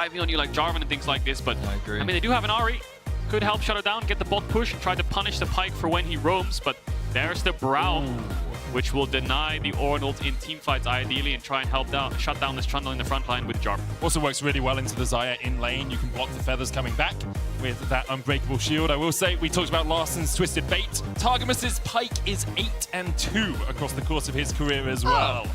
on you like Jarvan and things like this, but I agree. I mean, they do have an Ahri. Could help shut it down, get the bot push, and try to punish the Pyke for when he roams, but there's the Brow, which will deny the Ornald in teamfights ideally and try and help shut down this Trundle in the front line with Jarvan. Also works really well into the Xayah in lane. You can block the feathers coming back with that unbreakable shield. I will say, we talked about Larsen's Twisted Fate. Targamas's Pyke is 8-2 across the course of his career as well.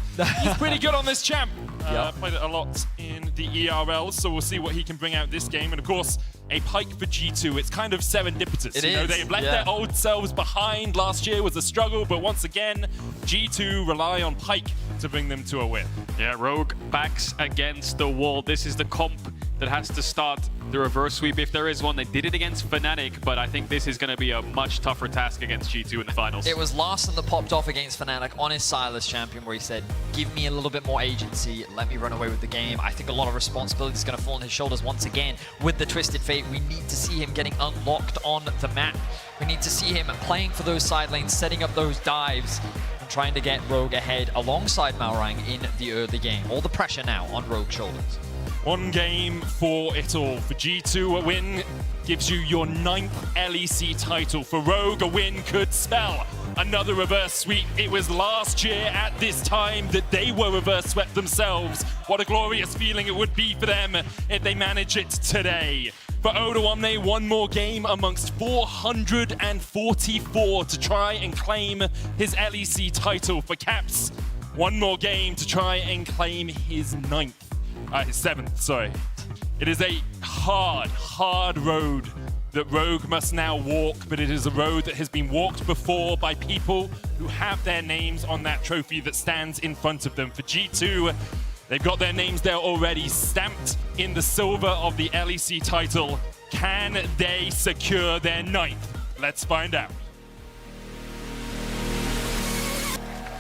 He's pretty good on this champ. Played it a lot in the ERL, so we'll see what he can bring out this game. And of course, a Pyke for G2, it's kind of serendipitous. They've left their old selves behind. Last year was a struggle, but once again, G2 rely on Pyke to bring them to a win. Yeah, Rogue backs against the wall. This is the comp that has to start the reverse sweep if there is one. They did it against Fnatic, but I think this is going to be a much tougher task against G2 in the finals. It was Larsen that popped off against Fnatic on his Silas champion, where he said, give me a little bit more agency, let me run away with the game. I think a lot of responsibility is going to fall on his shoulders once again. With the Twisted Fate, we need to see him getting unlocked on the map. We need to see him playing for those side lanes, setting up those dives, and trying to get Rogue ahead alongside Malrang in the early game. All the pressure now on Rogue's shoulders. One game for it all. For G2, a win gives you your 9th LEC title. For Rogue, a win could spell another reverse sweep. It was last year at this time that they were reverse swept themselves. What a glorious feeling it would be for them if they manage it today. For Odoamne, one more game amongst 444 to try and claim his LEC title. For Caps, one more game to try and claim his 7th, sorry. It is a hard road that Rogue must now walk, but it is a road that has been walked before by people who have their names on that trophy that stands in front of them. For G2, they've got their names there already, stamped in the silver of the LEC title. Can they secure their 9th? Let's find out.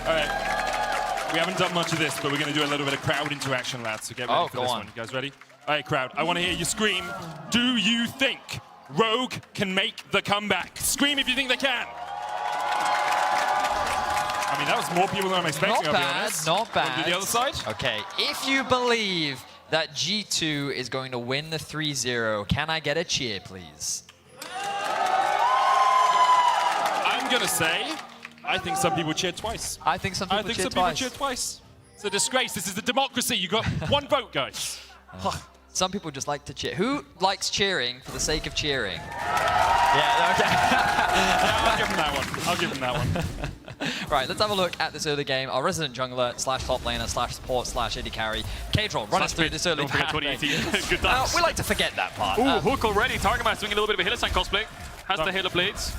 All right. We haven't done much of this, but we're going to do a little bit of crowd interaction, lads, so get ready for this one. You guys ready? All right, crowd, I want to hear you scream, do you think Rogue can make the comeback? Scream if you think they can. I mean, that was more people than I'm expecting, I'll be honest. Not bad. Do the other side? Okay, if you believe that G2 is going to win the 3-0, can I get a cheer, please? I'm going to say, I think some people cheered twice. I think some people cheered twice. It's a disgrace. This is a democracy. You got one vote, guys. Some people just like to cheer. Who likes cheering for the sake of cheering? Yeah, okay. Yeah, I'll give him that one. I'll give him that one. Right, let's have a look at this early game. Our resident jungler / top laner / support / AD carry, K-Troll, run us through this early game. 2018. Good times. We like to forget that part. Ooh, hook already. Targamas doing a little bit of a Hylissang cosplay. Has the Halo Blades.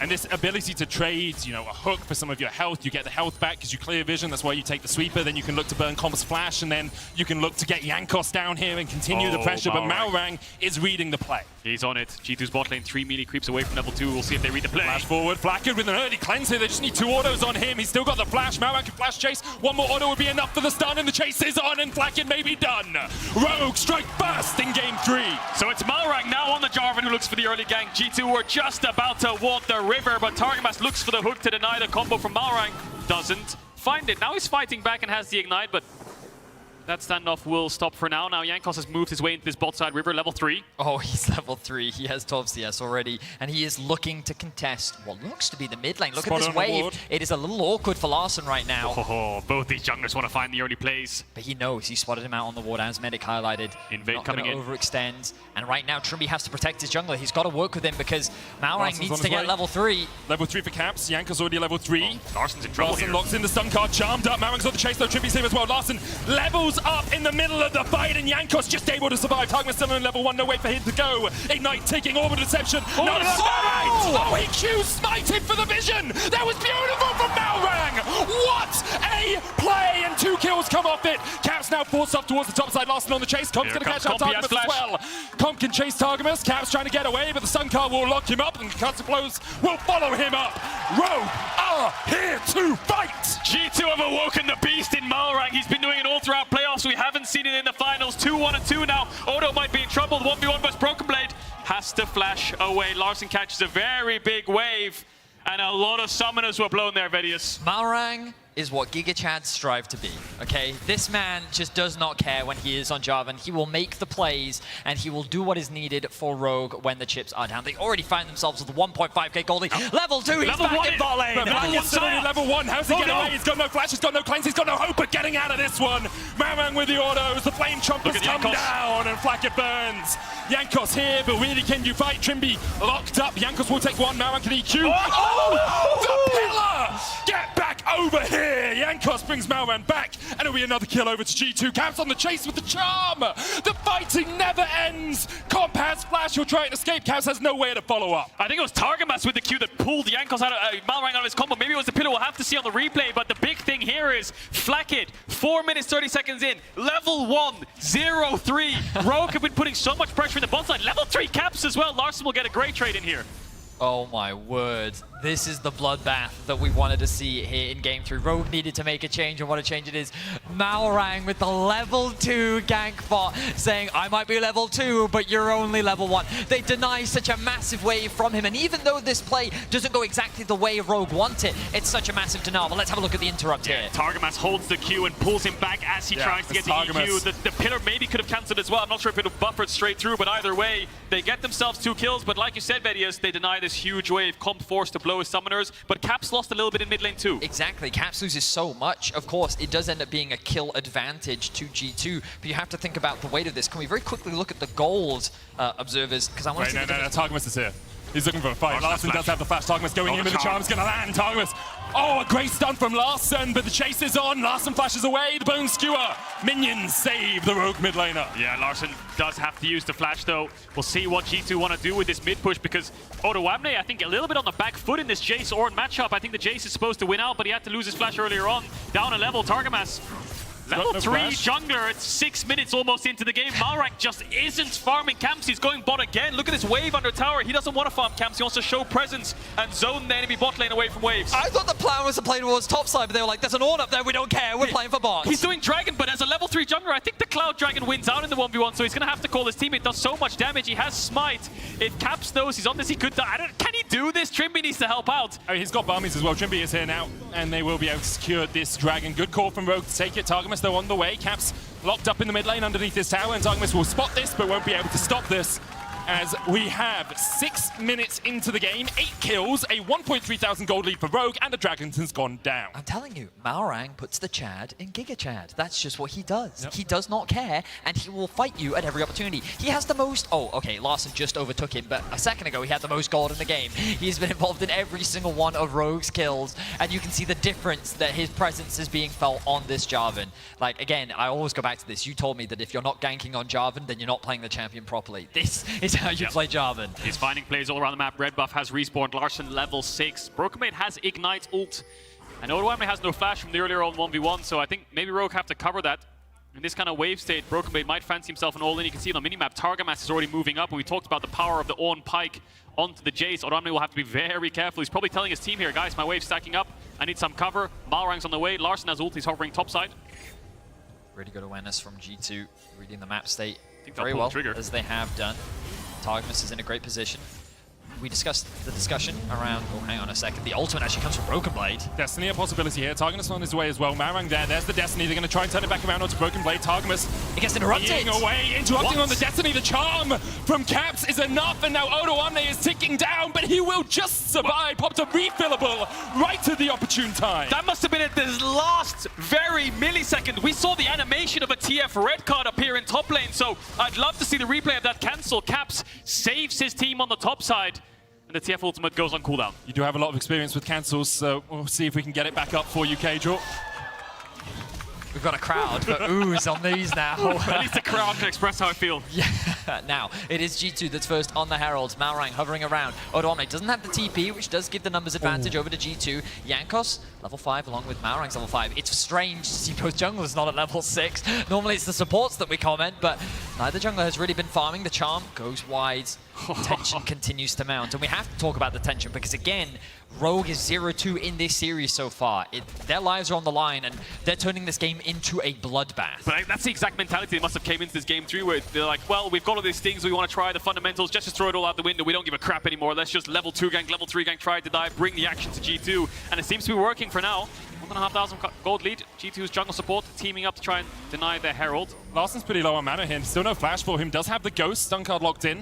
And this ability to trade, you know, a hook for some of your health, you get the health back because you clear vision, that's why you take the sweeper, then you can look to burn Comp's flash, and then you can look to get Jankos down here and continue the pressure, but Malrang is reading the play. He's on it. G2's bot lane, 3 melee creeps away from level 2. We'll see if they read the play. Flash forward, Flakked with an early cleanse here. They just need 2 autos on him. He's still got the flash. Malrang can flash chase. One more auto would be enough for the stun, and the chase is on, and Flakked may be done. Rogue strike first in game 3. So it's Malrang now on the Jarvan who looks for the early gank. G2 were just about to walk the river, but Targamas looks for the hook to deny the combo from Malrang. Doesn't find it. Now he's fighting back and has the ignite, but that standoff will stop for now. Now Jankos has moved his way into this bot side river, level 3. Oh, he's level 3. He has 12 CS already, and he is looking to contest what looks to be the mid lane. Look at this wave. It is a little awkward for Larsen right now. Oh, both these junglers want to find the early plays. But he knows. He spotted him out on the ward, as Medic highlighted. Invade coming in. Overextend. And right now, Trumby has to protect his jungler. He's got to work with him because Malrang needs to get level 3. Level 3 for Caps. Jankos already level 3. Oh, Larsen's in trouble Larsen here. locks in the stun card, charmed up. Malrang's on the chase though. Trumby's here as well. Larsen levels up in the middle of the fight, and Jankos just able to survive. Targamas still in level 1, no way for him to go. Ignite taking Orbital Deception. No, oh, he Q smited for the vision. That was beautiful from Malrang. What a play, and 2 kills come off it. Caps now forced up towards the top side. Larsen on the chase. Comp's going to catch out Targamas as well. Comp can chase Targamas. Caps trying to get away, but the stun card will lock him up, and Cuts Blows will follow him up. Rogue are here to fight. G2 have awoken the beast in Malrang. He's been doing it all throughout playoffs. We haven't seen it in the finals. 2-1-2 now. Odo might be in trouble. The 1v1 versus Broken Blade has to flash away. Larsen catches a very big wave. And a lot of summoners were blown there, Vedius. Malrang is what Giga Chad strive to be, okay? This man just does not care when he is on Jarvan. He will make the plays, and he will do what is needed for Rogue when the chips are down. They already find themselves with a 1.5k goldie. Level 2, he's Level back one in in- bot lane. Level 1, how's he getting away? He's got no flash, he's got no cleanse, he's got no hope of getting out of this one. Malrang with the autos, the flame trumpets come Jankos. down, and Flacket burns. Jankos here, but really can you fight? Trimby locked up, Jankos will take one, Malrang can EQ. Oh, the pillar! Get back over here! Jankos brings Malrang back, and it'll be another kill over to G2. Caps on the chase with the charm! The fighting never ends! Comp has flash, he'll try and escape, Caps has nowhere to follow up. I think it was Targamas with the Q that pulled Jankos out of Malrang out of his combo. Maybe it was the pillar, we'll have to see on the replay, but the big thing here is Flacket, 4 minutes 30 seconds in, level 1, 0-3. Rogue have been putting so much pressure in the bot side. Level 3 Caps as well. Larson will get a great trade in here. Oh my word. This is the bloodbath that we wanted to see here in Game 3. Rogue needed to make a change, and what a change it is. Malrang with the level 2 gank bot saying, I might be level 2, but you're only level 1. They deny such a massive wave from him, and even though this play doesn't go exactly the way Rogue wants it, it's such a massive denial. But let's have a look at the interrupt here. Targamas holds the Q and pulls him back as he tries to get the EQ. The pillar maybe could have cancelled as well. I'm not sure if it would have buffered straight through, but either way, they get themselves 2 kills. But like you said, Vedius, they deny this huge wave. Comp forced to blow his summoners, but Caps lost a little bit in mid lane too. Exactly, Caps loses so much. Of course, it does end up being a kill advantage to G2, but you have to think about the weight of this. Can we very quickly look at the gold, observers? Because I want to see Targamas is here. He's looking for a fight. Larson does have the flash. Targamas going in with the charm. charm's going to land. Targamas. Oh, a great stun from Larson, but the chase is on. Larson flashes away. The bone skewer. Minions save the Rogue mid laner. Yeah, Larson does have to use the flash though. We'll see what G2 want to do with this mid push because Odoamne, I think, a little bit on the back foot in this Jace Ornn matchup. I think the Jace is supposed to win out, but he had to lose his flash earlier on. Down a level, Targamas. Level 3 jungler, it's 6 minutes almost into the game. Malrang just isn't farming camps. He's going bot again. Look at this wave under tower. He doesn't want to farm camps. He wants to show presence and zone the enemy bot lane away from waves. I thought the plan was to play towards topside, but they were like, there's an Ornn up there, we don't care, we're playing for bots. He's doing Dragon, but as a level 3 jungler, I think the Cloud Dragon wins out in the 1v1, so he's going to have to call his team. It does so much damage. He has Smite. If Caps knows he's on this, he could die. Can he do this? Trimby needs to help out. Oh, he's got Barmies as well. Trimby is here now, and they will be able to secure this Dragon. Good call from Rogue to take it. Targamas, though, on the way. Caps locked up in the mid lane underneath this tower, and Targamas will spot this, but won't be able to stop this. As we have 6 minutes into the game, 8 kills, a 1.3 thousand gold lead for Rogue, and the Dragon's gone down. I'm telling you, Malrang puts the Chad in Giga Chad. That's just what he does. Yep. He does not care, and he will fight you at every opportunity. He has the most... Oh, okay, Larson just overtook him, but a second ago he had the most gold in the game. He's been involved in every single one of Rogue's kills, and you can see the difference that his presence is being felt on this Jarvan. Like, again, I always go back to this. You told me that if you're not ganking on Jarvan, then you're not playing the champion properly. This is how you play Jarvan. He's finding plays all around the map. Red buff has respawned. Larson level 6. Brokenblade has Ignite ult. And Odoamne has no flash from the earlier on 1v1, so I think maybe Rogue have to cover that. In this kind of wave state, Brokenblade might fancy himself an all-in. You can see it on the minimap. Targamas is already moving up, and we talked about the power of the Ornn Pike onto the Jace. Odoamne will have to be very careful. He's probably telling his team here, guys, my wave's stacking up. I need some cover. Malrang's on the way. Larson has ult. He's hovering topside. Really good awareness from G2, reading the map state think very well, as they have done. Targamas is in a great position. We discussed the discussion around... Oh, hang on a second. The ultimate actually comes from Broken Blade. Destiny, a possibility here. Targamas on his way as well. Malrang there. There's the Destiny. They're going to try and turn it back around onto Broken Blade. Targamas... It gets interrupted. Away, interrupting on the Destiny. The charm from Caps is enough, and now Odoamne is ticking down, but he will just survive. Popped a refillable right to the opportune time. That must have been at this last very millisecond. We saw the animation of a TF red card appear in top lane, so I'd love to see the replay of that cancel. Caps saves his team on the top side. And the TF ultimate goes on cooldown. You do have a lot of experience with cancels, so we'll see if we can get it back up for you, K-Draw. We've got a crowd, but oohs on these now. At least the crowd can express how I feel. Yeah. Now, it is G2 that's first on the Heralds. Malrang hovering around. Odoamne doesn't have the TP, which does give the numbers advantage over to G2. Jankos, level 5, along with Malrang's level 5. It's strange to see both junglers not at level 6. Normally it's the supports that we comment, but Neither jungler has really been farming. The charm goes wide. Tension continues to mount. And we have to talk about the tension because, again, Rogue is 0-2 in this series so far. Their lives are on the line, and they're turning this game into a bloodbath. But that's the exact mentality they must have came into this Game 3 where they're like, well, we've got all these things, we want to try the fundamentals, just throw it all out the window. We don't give a crap anymore. Let's just level 2 gank, level 3 gank, try to dive, bring the action to G2. And it seems to be working for now. 1,500 gold lead. G2's jungle support teaming up to try and deny their Herald. Larsen's pretty low on mana here. Still no flash for him. Does have the Ghost stun card locked in.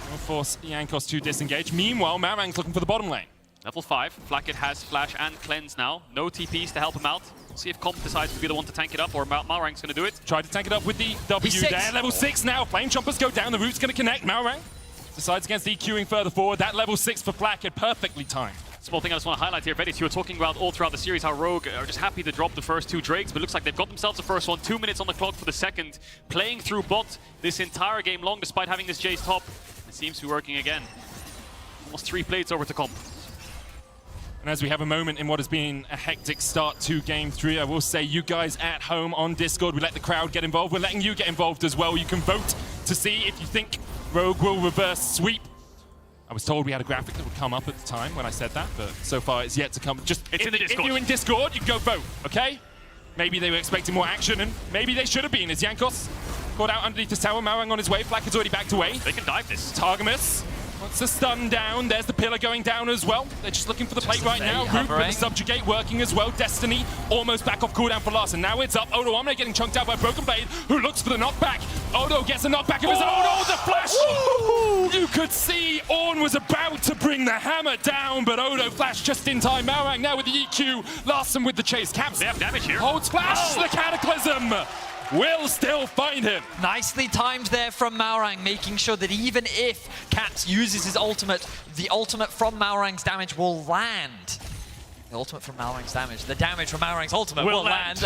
Will force Jankos to disengage. Meanwhile, Marang's looking for the bottom lane. Level 5. Flacket has flash and cleanse now. No TPs to help him out. See if Comp decides to be the one to tank it up, or Malrang's going to do it. Tried to tank it up with the W there. Level 6 now. Flame Chompers go down. The root's going to connect. Malrang decides against EQing further forward. That level 6 for Flacket, perfectly timed. Small thing I just want to highlight here, Vedis, you were talking about all throughout the series how Rogue are just happy to drop the first 2 Drakes, but it looks like they've got themselves the first one, 2 minutes on the clock for the second, playing through bot this entire game long despite having this Jace top. It seems to be working again. Almost 3 plates over to Comp. And as we have a moment in what has been a hectic start to Game 3, I will say you guys at home on Discord, we let the crowd get involved. We're letting you get involved as well. You can vote to see if you think Rogue will reverse sweep. I was told we had a graphic that would come up at the time when I said that, but so far it's yet to come. Just it's in the Discord. If you're in Discord, you can go vote, okay? Maybe they were expecting more action, and maybe they should have been. As Jankos caught out underneath the tower, Marang on his way. Flack is already backed away. They can dive this. Targamas wants the stun down. There's the pillar going down as well. They're just looking for the plate right now. Root with the subjugate working as well. Destiny almost back off cooldown for Larsen. Now it's up. Odo Omne getting chunked out by Broken Blade, who looks for the knockback. Odo gets a knockback of his own. Oh, the flash! You could see Ornn was about to bring the hammer down, but Odo flashed just in time. Marang now with the EQ. Larsen with the chase. Caps. They have damage here. Holds flash. The Cataclysm will still find him. Nicely timed there from Malrang, making sure that even if Caps uses his ultimate, the ultimate from Malrang's damage will land. The ultimate from Malrang's damage. The damage from Malrang's ultimate will land.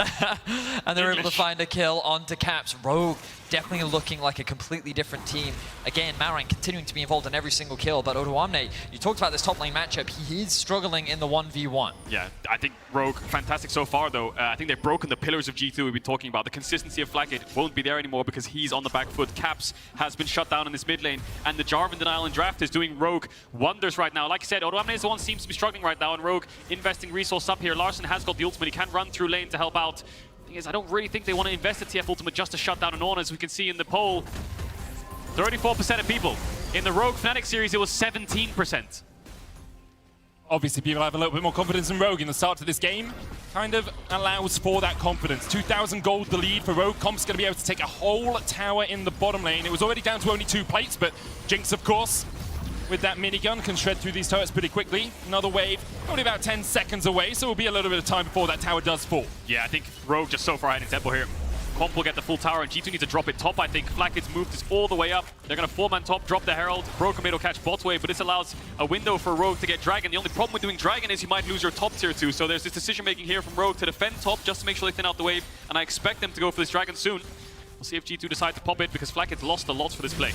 And they're able to find a kill onto Caps. Rogue definitely looking like a completely different team. Again, Malrang continuing to be involved in every single kill, but Odo Omne, you talked about this top lane matchup, he is struggling in the 1v1. Yeah, I think Rogue, fantastic so far though. I think they've broken the pillars of G2 we've been talking about. The consistency of Flacket won't be there anymore because he's on the back foot. Caps has been shut down in this mid lane, and the Jarvan denial and draft is doing Rogue wonders right now. Like I said, Odo Omne is the one who seems to be struggling right now, and Rogue investing resource up here. Larsen has got the ultimate, he can run through lane to help out. Thing is, I don't really think they want to invest the TF ultimate just to shut down an Ornn, as we can see in the poll. 34% of people. In the Rogue Fnatic series, it was 17%. Obviously, people have a little bit more confidence in Rogue in the start to this game. Kind of allows for that confidence. 2,000 gold the lead for Rogue. Comp's going to be able to take a whole tower in the bottom lane. It was already down to only 2 plates, but Jinx, of course, with that minigun, can shred through these turrets pretty quickly. Another wave, only about 10 seconds away, so it'll be a little bit of time before that tower does fall. Yeah, I think Rogue just so far ahead in tempo here. Comp will get the full tower, and G2 needs to drop it top, I think. Flacket's moved this all the way up. They're going to 4-man top, drop the Herald. Broken Blade will catch bot wave, but this allows a window for Rogue to get Dragon. The only problem with doing Dragon is you might lose your top tier 2, so there's this decision-making here from Rogue to defend top just to make sure they thin out the wave, and I expect them to go for this Dragon soon. We'll see if G2 decide to pop it, because Flacket's lost a lot for this play.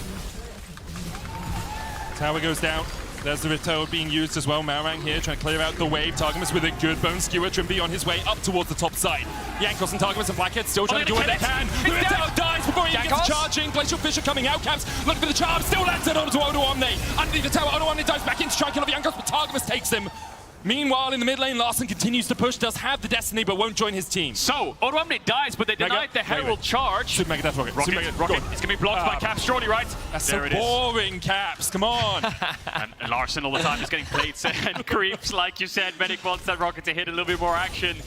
Tower goes down. There's the Rito being used as well. Marang here trying to clear out the wave. Targamas with a good bone skewer. Trimby on his way up towards the top side. Jankos and Targamas and Blackhead still trying to do what they can. The Rito dies before he gets charging. Glacial Fisher coming out. Caps looking for the charm. Still lands it onto Odo Omne. Underneath the tower, Odo Omne dives back in to try and kill off Jankos, but Targamas takes him. Meanwhile, in the mid lane, Larsen continues to push, does have the Destiny, but won't join his team. So, Odo Omne dies, but they denied the Herald charge. Super Mega Death Rocket. Rocket. It's going to be blocked by Caps, surely, right? That's so boring, Caps. Come on. And Larsen all the time is getting plates and creeps, like you said. Medic wants that Rocket to hit a little bit more action,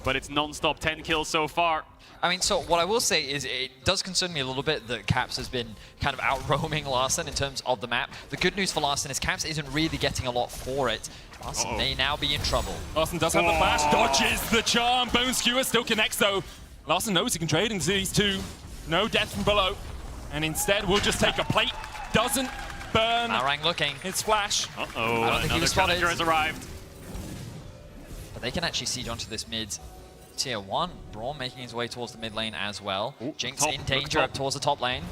but it's non-stop 10 kills so far. I mean, so what I will say is it does concern me a little bit that Caps has been kind of out-roaming Larsen in terms of the map. The good news for Larsen is Caps isn't really getting a lot for it. Larsen may now be in trouble. Larsen does have the flash, dodges the charm. Bone Skewer still connects though. Larsen knows he can trade into these two. No death from below. And instead we'll just take a plate. Doesn't burn. Marang looking. It's flash. Uh-oh, I don't think he was spotted. Challenger has arrived. But they can actually siege onto this mid. Tier 1, Braum making his way towards the mid lane as well. Ooh, Jinx in danger up towards the top lane.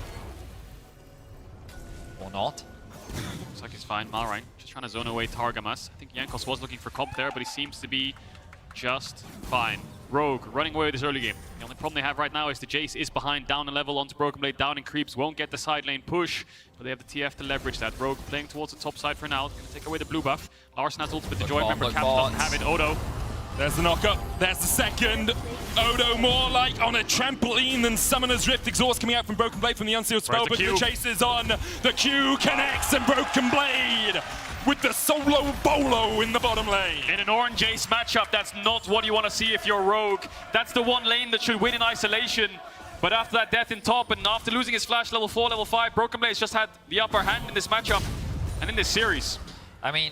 Or not. Looks like he's fine. Malrang just trying to zone away Targamas. I think Jankos was looking for Comp there, but he seems to be just fine. Rogue running away with this early game. The only problem they have right now is the Jace is behind, down a level onto Broken Blade, down in creeps, won't get the side lane push, but they have the TF to leverage that. Rogue playing towards the top side for now, gonna take away the blue buff. Larson has ultimate to join, remember Cap doesn't have it. Odo. There's the knock-up, there's the second. Odo more like on a trampoline than Summoner's Rift. Exhaust coming out from Broken Blade from the unsealed spell, but the chase is on. The Q connects and Broken Blade with the solo bolo in the bottom lane. In an Orange Jace matchup, that's not what you want to see if you're Rogue. That's the one lane that should win in isolation. But after that death in top and after losing his flash level 4, level 5, Broken Blade's just had the upper hand in this matchup and in this series. I mean,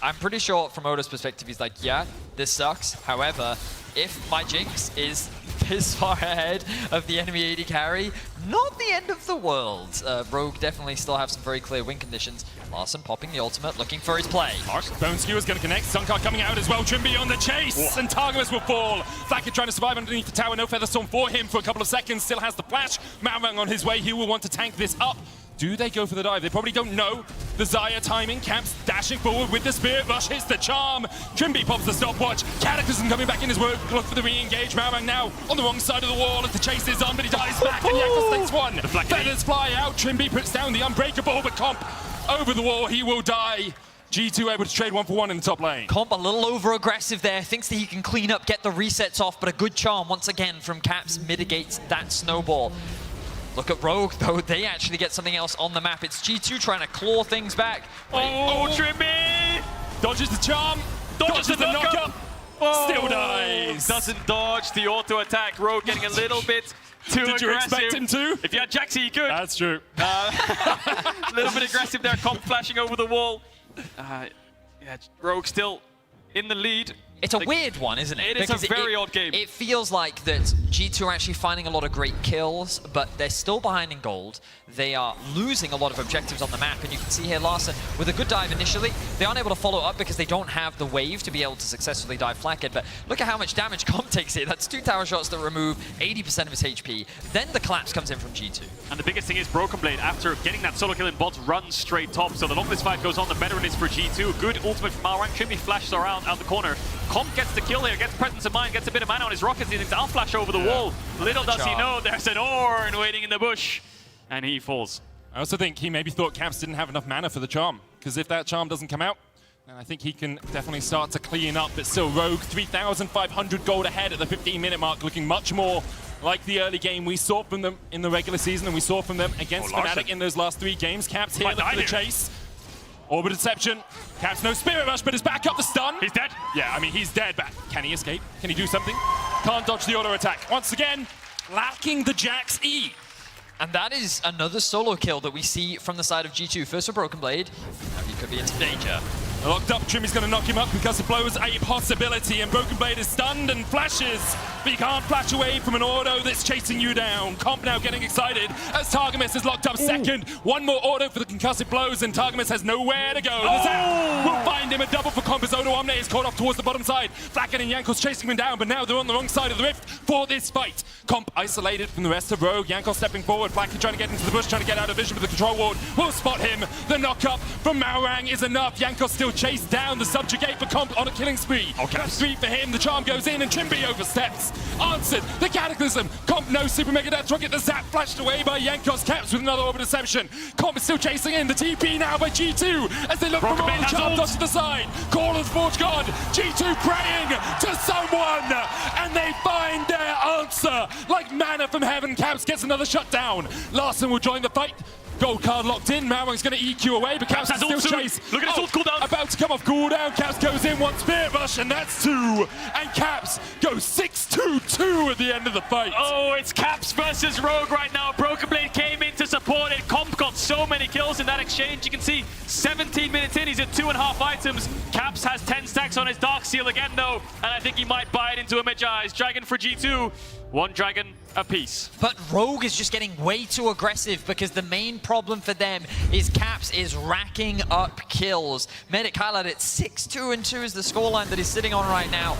I'm pretty sure from Odo's perspective, he's like, yeah, this sucks. However, if my Jinx is this far ahead of the enemy AD carry, not the end of the world. Rogue definitely still have some very clear win conditions. Larson popping the ultimate, looking for his play. Bone Skewer's going to connect. Sunkar coming out as well. Trimby on the chase. And Targamas will fall. Flacker trying to survive underneath the tower. No Featherstorm for him for a couple of seconds. Still has the flash. Maumang on his way. He will want to tank this up. Do they go for the dive? They probably don't know. The Xayah timing. Caps dashing forward with the Spirit Rush. Hits the charm. Trimby pops the stopwatch. Cataclysm coming back in his work. Look for the re-engage. Maumang now on the wrong side of the wall as the chase is on, but he dies back. And Jankos takes one. Feathers fly out. Trimby puts down the Unbreakable, but Comp over the wall. He will die. G2 able to trade 1-for-1 in the top lane. Comp a little over-aggressive there. Thinks that he can clean up, get the resets off, but a good charm once again from Caps mitigates that snowball. Look at Rogue, though. They actually get something else on the map. It's G2 trying to claw things back. Oh, Trimby! Dodges the charm. Dodges the knock-up. Still dies. Doesn't dodge the auto attack. Rogue getting a little bit too aggressive. Did you expect him to? If you had Jaxi, you could. That's true. A little bit aggressive there. Comp flashing over the wall. Yeah, Rogue still in the lead. It's a weird one, isn't it? It is a very odd game. It feels like that G2 are actually finding a lot of great kills, but they're still behind in gold. They are losing a lot of objectives on the map, and you can see here Larson with a good dive initially. They aren't able to follow up because they don't have the wave to be able to successfully dive Flackhead, but look at how much damage Comp takes here. That's 2 tower shots that remove 80% of his HP. Then the collapse comes in from G2. And the biggest thing is Broken Blade, after getting that solo kill in bot, runs straight top. So the longer this fight goes on, the better it is for G2. Good ultimate from Malrang. Trimby flashes around out the corner. Comp gets the kill here, gets presence of mind, gets a bit of mana on his rockets. He thinks, I'll flash over the wall. Little does he know, there's an Ornn waiting in the bush. And he falls. I also think he maybe thought Caps didn't have enough mana for the charm, because if that charm doesn't come out, then I think he can definitely start to clean up. But still, Rogue 3,500 gold ahead at the 15-minute mark, looking much more like the early game we saw from them in the regular season and we saw from them against Fnatic in those last 3 games. Caps here for the chase. Orb of Deception. Caps no Spirit Rush, but is back up the stun. He's dead. Yeah, I mean, he's dead, but can he escape? Can he do something? Can't dodge the auto attack. Once again, lacking the Jax E. And that is another solo kill that we see from the side of G2. First for Broken Blade. Now he could be into danger. Locked up, Trimmy's going to knock him up because the blow's a possibility, and Broken Blade is stunned and flashes, but you can't flash away from an auto that's chasing you down. Comp now getting excited as Targamas is locked up second. One more auto for the concussive blows, and Targamas has nowhere to go. The Zap will find him, a double for Comp as Odo Omne is caught off towards the bottom side. Flacken and Jankos chasing him down, but now they're on the wrong side of the rift for this fight. Comp isolated from the rest of Rogue. Jankos stepping forward, Flacken trying to get into the bush, trying to get out of vision with the control ward. Will spot him. The knock-up from Malrang is enough. Jankos still chased down. The subjugate for Comp on a killing spree. That's 3 for him. The charm goes in and Trimby oversteps. Answered. The Cataclysm. Comp no Super Mega Death Rocket. The Zap flashed away by Jankos. Caps with another Orb of Deception. Comp is still chasing in. The TP now by G2 as they look for more. The charm dodge to the side. Call of the Forge God. G2 praying to someone and they find their answer. Like manna from heaven, Caps gets another shutdown. Larson will join the fight. Gold card locked in. Malrang's going to EQ away, but Caps still chase. Look at his ult cooldown. About to come off cooldown. Caps goes in, one Spirit Rush, and that's 2. And Caps goes 6-2-2 at the end of the fight. Oh, it's Caps versus Rogue right now. Broken Blade came in to support it. Comp got so many kills in that exchange. You can see 17 minutes in, he's at 2.5 items. Caps has 10 stacks on his Dark Seal again, though, and I think he might buy it into a mid-eyes. Dragon for G2. 1 dragon apiece. But Rogue is just getting way too aggressive because the main problem for them is Caps is racking up kills. Medic highlighted 6-2-2 is the scoreline that he's sitting on right now.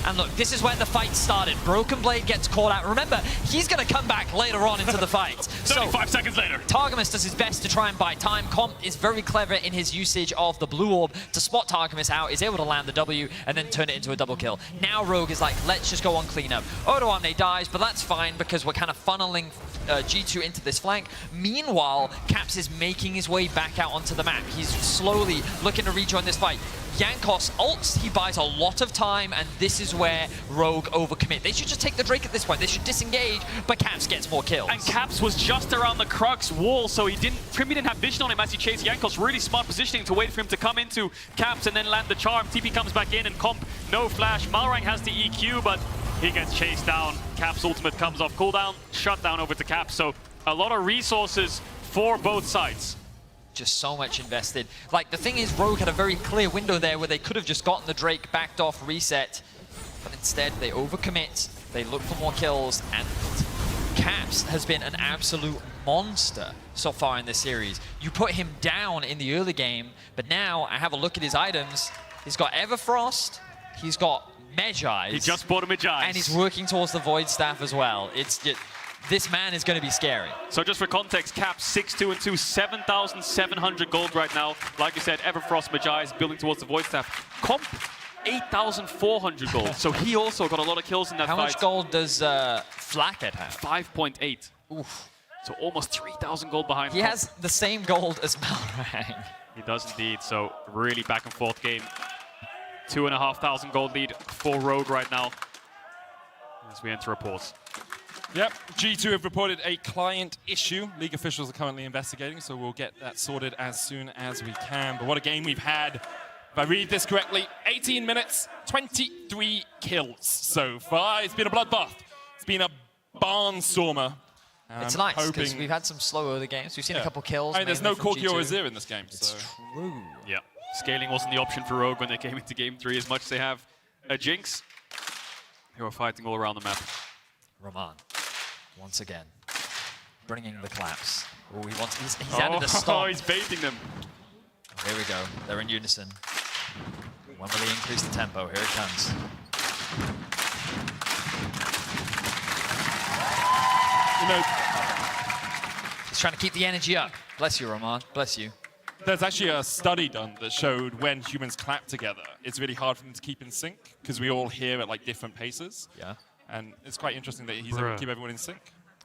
And look, this is where the fight started. Broken Blade gets caught out. Remember, he's going to come back later on into the fight. 35 seconds later. Targamas does his best to try and buy time. Comp is very clever in his usage of the blue orb to spot Targamas out, is able to land the W, and then turn it into a double kill. Now Rogue is like, let's just go on cleanup. Odo Amne dies, but that's fine because we're kind of funneling G2 into this flank. Meanwhile, Caps is making his way back out onto the map. He's slowly looking to rejoin this fight. Jankos ults, he buys a lot of time, and this is where Rogue overcommit. They should just take the Drake at this point. They should disengage, but Caps gets more kills. And Caps was just around the Crux wall, so Primi didn't have vision on him as he chased Jankos. Really smart positioning to wait for him to come into Caps and then land the charm. TP comes back in, and Comp, no flash. Malrang has the EQ, but he gets chased down. Caps' ultimate comes off cooldown, shut down over to Caps. So a lot of resources for both sides. Just so much invested. Like, the thing is, Rogue had a very clear window there where they could have just gotten the Drake, backed off, reset, but instead they overcommit, they look for more kills, and Caps has been an absolute monster so far in this series. You put him down in the early game, but now I have a look at his items. He's got Everfrost, he's got Medjais. He just bought a Medjais. And he's working towards the Void Staff as well. It's just, this man is going to be scary. So just for context, Caps 6-2-2, 7,700 gold right now. Like you said, Everfrost, Medjais building towards the Void Staff. Comp, 8,400 gold. So he also got a lot of kills in that fight. How much gold does Flacket have? 5.8. Oof. So almost 3,000 gold behind He Comp. has the same gold as Malrang. He does indeed. So really back and forth game. 2,500 gold lead for Rogue right now as we enter a pause. Yep, G2 have reported a client issue. League officials are currently investigating, so we'll get that sorted as soon as we can. But what a game we've had. If I read this correctly, 18 minutes, 23 kills so far. It's been a bloodbath. It's been a barnstormer. It's nice, because we've had some slow early games. We've seen a couple kills. I mean, there's no Corki or G2. Azir in this game. It's so. true. Yeah, scaling wasn't the option for Rogue when they came into Game 3 as much as they have a Jinx, who are fighting all around the map. Roman, once again, bringing the claps. Oh, he's added a stop. Oh, he's baiting them. Here we go. They're in unison. When will they increase the tempo? Here it comes. You know, He's trying to keep the energy up. Bless you, Roman. Bless you. there's actually a study done that showed when humans clap together, it's really hard for them to keep in sync because we all hear at like different paces. Yeah. And it's quite interesting that he's able to keep everyone in sync.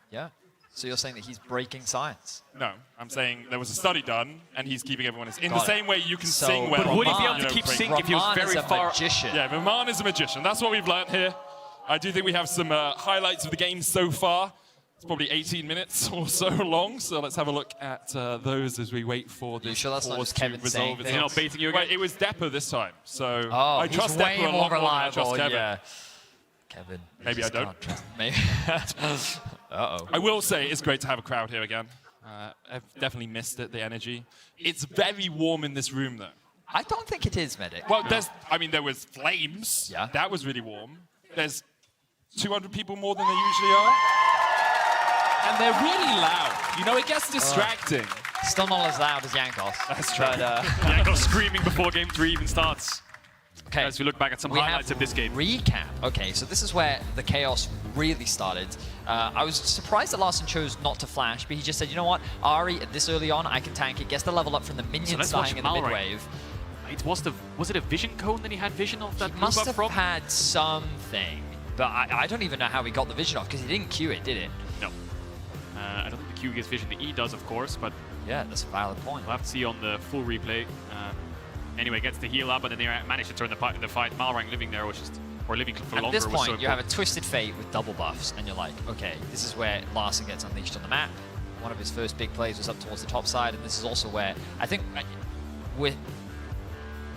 Yeah. So you're saying that he's breaking science? No, I'm saying there was a study done, and he's keeping everyone in sync. In the Got it. same way you can So- sing well. But would he be Roman, able to keep break- sync if he was Roman very is a far? magician. Yeah, Roman is a magician. That's what we've learned here. I do think we have some highlights of the game so far. It's probably 18 minutes or so long, so let's have a look at those as we wait for this sure that's not pause just to Kevin saying resolve things? itself. They're not baiting you again? Well, it was Depper this time, so Oh, I he's trust way Depper a more lot more than I reliable. trust Kevin. Yeah. Kevin. you Maybe just I don't. can't trust- Maybe. Uh-oh. I will say it's great to have a crowd here again. I've definitely missed it, the energy. It's very warm in this room, though. I don't think it is, Medic. Well, there was flames. Yeah. That was really warm. There's 200 people more than there usually are. And they're really loud. You know, it gets distracting. Still not as loud as Jankos. That's true. But, Jankos screaming before Game 3 even starts. okay. As we look back at some We highlights have of this game. Recap. Okay, so this is where the chaos really started. I was surprised that Larson chose not to flash, but he just said, you know what, Ari, this early on, I can tank it, gets the level up from the minions let's watch dying in the Malrang. mid-wave. Was it a vision cone that he had vision of that He must move up have from? had something, but I don't even know how he got the vision off, because he didn't queue it, did it? No. I don't think the Q gives vision. The E does, of course, but Yeah, that's a valid point. we'll have to see on the full replay. Anyway, gets the heal up, and then they manage to turn the fight. Malrang living there was just, or living for At longer. this was so point, you have a important. Twisted Fate with double buffs, and you're like, okay, this is where Larson gets unleashed on the map. One of his first big plays was up towards the top side, and this is also where, I think,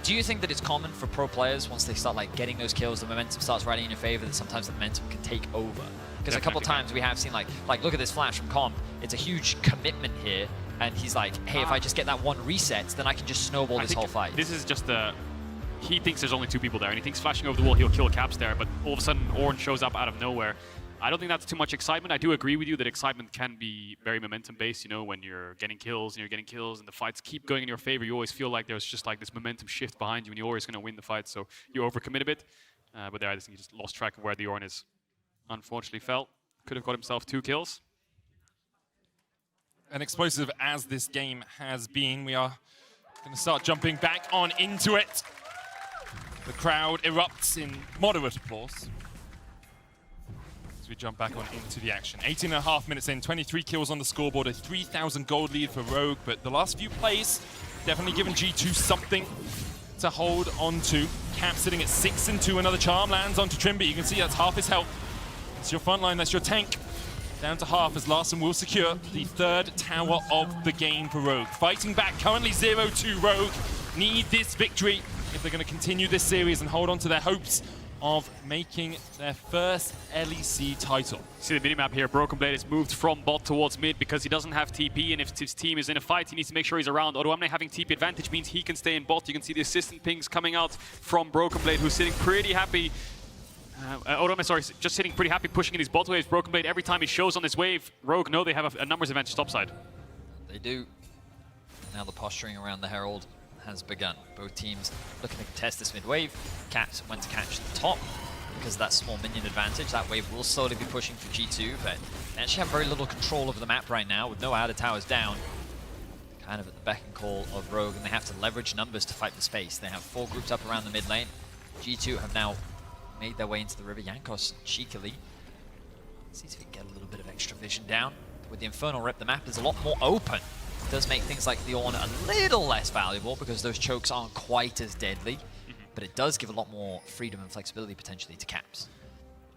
do you think that it's common for pro players, once they start like getting those kills, the momentum starts riding in your favor, that sometimes the momentum can take over? Because a couple Definitely times we have seen like look at this flash from Comp, it's a huge commitment here, and he's like, hey, if I just get that one reset, then I can just snowball I this think whole fight. This is just he thinks there's only two people there, and he thinks flashing over the wall he'll kill Caps there, but all of a sudden Orange shows up out of nowhere. I don't think that's too much excitement. I do agree with you that excitement can be very momentum-based, you know, when you're getting kills and the fights keep going in your favor, you always feel like there's just like this momentum shift behind you and you're always going to win the fight, so you overcommit a bit. But there, I think he just lost track of where the Ornn is. Unfortunately fell. Could have got himself 2 kills. And explosive as this game has been, we are going to start jumping back on into it. The crowd erupts in moderate applause as we jump back on into the action. 18.5 minutes in, 23 kills on the scoreboard, a 3,000 gold lead for Rogue, but the last few plays definitely given G2 something to hold on to. Cap sitting at 6-2, another charm lands onto Trimby. You can see that's half his health. That's your front line, that's your tank. Down to half as Larssen will secure the 3rd tower of the game for Rogue. Fighting back, currently 0-2 Rogue. Need this victory if they're going to continue this series and hold on to their hopes of making their first LEC title. See the minimap here, Broken Blade has moved from bot towards mid because he doesn't have TP, and if his team is in a fight, he needs to make sure he's around. Although Omne having TP advantage means he can stay in bot. You can see the assistant pings coming out from Broken Blade, who's sitting pretty happy. Sorry, just sitting pretty happy pushing in his bot waves. Broken Blade, every time he shows on this wave, Rogue know they have a numbers advantage topside. They do. Now the posturing around the Herald has begun. Both teams looking to contest this mid wave. Caps went to catch the top because of that small minion advantage. That wave will slowly be pushing for G2, but they actually have very little control over the map right now with no outer towers down. Kind of at the beck and call of Rogue, and they have to leverage numbers to fight the space. They have 4 groups up around the mid lane. G2 have now made their way into the river. Jankos cheekily sees if he can get a little bit of extra vision down. With the Infernal Rip, the map is a lot more open. It does make things like the Ornn a little less valuable because those chokes aren't quite as deadly, but it does give a lot more freedom and flexibility potentially to Caps.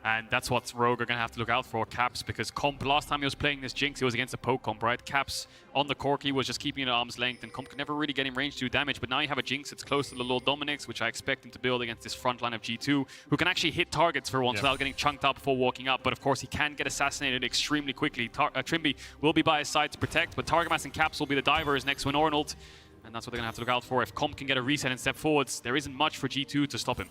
And that's what Rogue are going to have to look out for, Caps, because Comp, last time he was playing this Jinx, he was against a poke Comp, right? Caps on the Corki was just keeping it at arm's length, and Comp could never really get him range to do damage, but now you have a Jinx that's close to the Lord Dominix, which I expect him to build against this front line of G2, who can actually hit targets for once without getting chunked up before walking up, but of course he can get assassinated extremely quickly. Trimby will be by his side to protect, but Targamas and Caps will be the divers next to an Ornn ult, and that's what they're going to have to look out for. If Comp can get a reset and step forwards, there isn't much for G2 to stop him.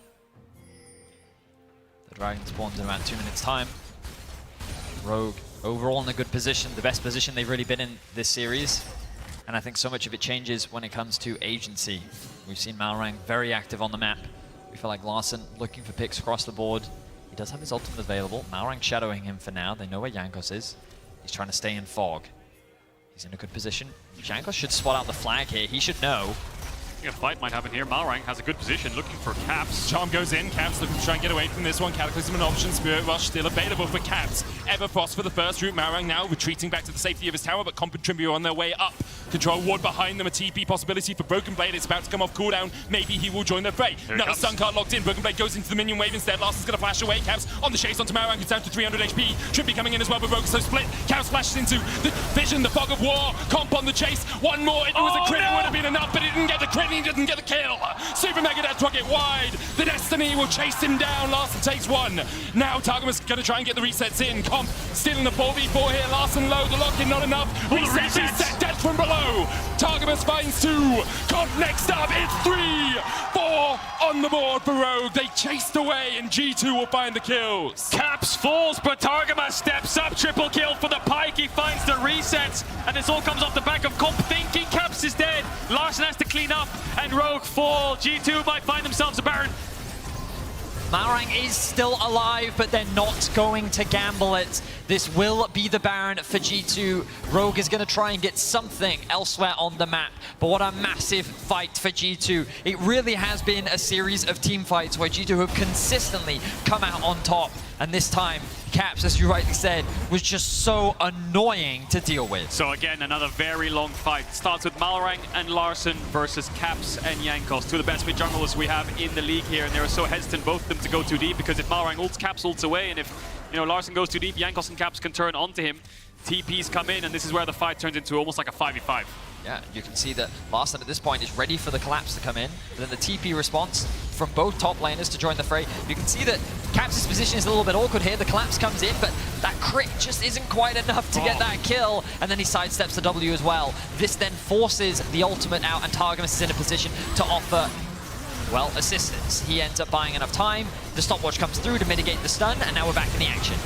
The Dragon spawns in about 2 minutes time. Rogue overall in a good position, the best position they've really been in this series. And I think so much of it changes when it comes to agency. We've seen Malrang very active on the map. We feel like Larssen looking for picks across the board. He does have his ultimate available. Malrang shadowing him for now. They know where Jankos is. He's trying to stay in fog. He's in a good position. Jankos should spot out the flag here. He should know. I think a fight might happen here. Malrang has a good position, looking for Caps. Charm goes in, Caps looking to try and get away from this one. Cataclysm an option, Spirit Rush still available for Caps. Everfrost for the first route, Malrang now retreating back to the safety of his tower, but Comp and Trimby are on their way up. Control ward behind them, a TP possibility for Broken Blade. It's about to come off cooldown. Maybe he will join the fray. Another stun card locked in. Broken Blade goes into the minion wave instead. Larssen's going to flash away. Caps on the chase onto Malrang, who's down to 300 HP. Trimby coming in as well, but Rogue is so split. Caps flashes into the vision, the fog of war. Comp on the chase. One more. It was a crit. It would have been enough, but he didn't get the crit. He didn't get the kill. Super Mega Death Rocket wide. The Destiny will chase him down. Larssen takes one. Now Targamas going to try and get the resets in. Comp still in the 4v4 here. Larssen low. The lock-in not enough. Reset. Death from below. Targamas finds 2. Comp next up. It's 3. 4 on the board for Rogue. They chased away and G2 will find the kills. Caps falls, but Targamas steps up. Triple kill for the Pike. He finds the resets. And this all comes off the back of Comp thinking Caps is dead. Larssen has to clean up and Rogue fall. G2 might find themselves a Baron. Malrang is still alive, but they're not going to gamble it. This will be the Baron for G2. Rogue is going to try and get something elsewhere on the map. But what a massive fight for G2. It really has been a series of team fights where G2 have consistently come out on top. And this time, Caps, as you rightly said, was just so annoying to deal with. So again, another very long fight. Starts with Malrang and Larssen versus Caps and Jankos, 2 of the best mid junglers we have in the league here, and they were so hesitant, both of them, to go too deep, because if Malrang ults, Caps ults away, and if Larssen goes too deep, Jankos and Caps can turn onto him. TPs come in, and this is where the fight turns into almost like a 5v5. Yeah, you can see that Larssen at this point is ready for the collapse to come in. But then the TP response from both top laners to join the fray. You can see that Caps' position is a little bit awkward here. The collapse comes in, but that crit just isn't quite enough to get that kill. And then he sidesteps the W as well. This then forces the ultimate out, and Targamas is in a position to offer, well, assistance. He ends up buying enough time. The stopwatch comes through to mitigate the stun, and now we're back in the action.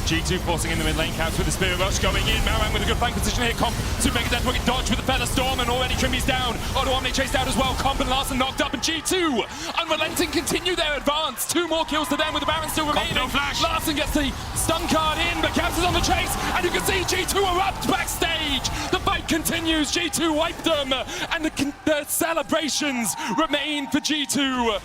G2 forcing in the mid lane, Caps with the Spirit Rush going in. Marang with a good flank position here. Comp, Super Mega Death Wicket dodge with the Feather Storm, and already Trimby's down. Auto Omni chased out as well. Comp and Larson knocked up, and G2 unrelenting continue their advance. 2 more kills to them with the Baron still remaining. No flash. Larson gets the stun card in, but Caps is on the chase, and you can see G2 erupt backstage. The fight continues. G2 wiped them, and the celebrations remain for G2.